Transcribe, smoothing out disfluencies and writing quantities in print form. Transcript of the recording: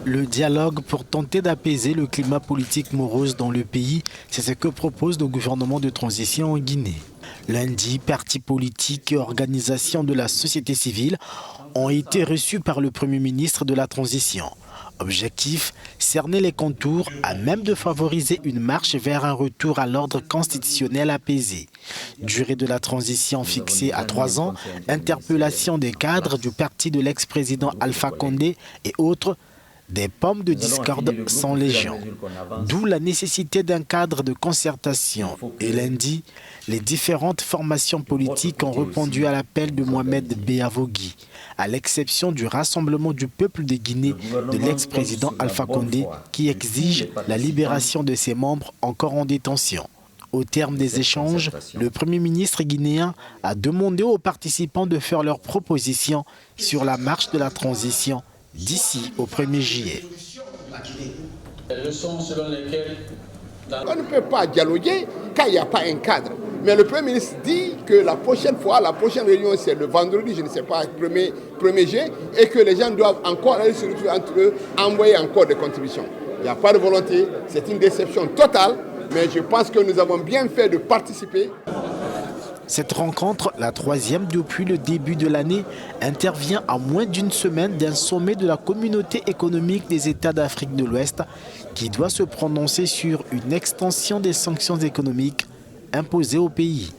Le dialogue pour tenter d'apaiser le climat politique morose dans le pays, c'est ce que propose le gouvernement de transition en Guinée. Lundi, partis politiques et organisations de la société civile ont été reçus par le Premier ministre de la transition. Objectif, cerner les contours à même de favoriser une marche vers un retour à l'ordre constitutionnel apaisé. Durée de la transition fixée à 3 ans, interpellation des cadres du parti de l'ex-président Alpha Condé et autres. Des pommes de discorde sont légion, d'où la nécessité d'un cadre de concertation. Et lundi, les différentes formations politiques ont répondu à l'appel de Mohamed Beavogui, à l'exception du Rassemblement du peuple de Guinée de l'ex-président Alpha Condé, qui exige la libération de ses membres encore en détention. Au terme des échanges, le Premier ministre guinéen a demandé aux participants de faire leurs propositions sur la marche de la transition d'ici au 1er juillet. On ne peut pas dialoguer quand il n'y a pas un cadre. Mais le Premier ministre dit que la prochaine réunion, c'est le vendredi, je ne sais pas, 1er juillet, et que les gens doivent encore aller se retrouver entre eux, envoyer encore des contributions. Il n'y a pas de volonté, c'est une déception totale, mais je pense que nous avons bien fait de participer. Cette rencontre, la troisième depuis le début de l'année, intervient à moins d'une semaine d'un sommet de la Communauté économique des États d'Afrique de l'Ouest qui doit se prononcer sur une extension des sanctions économiques imposées au pays.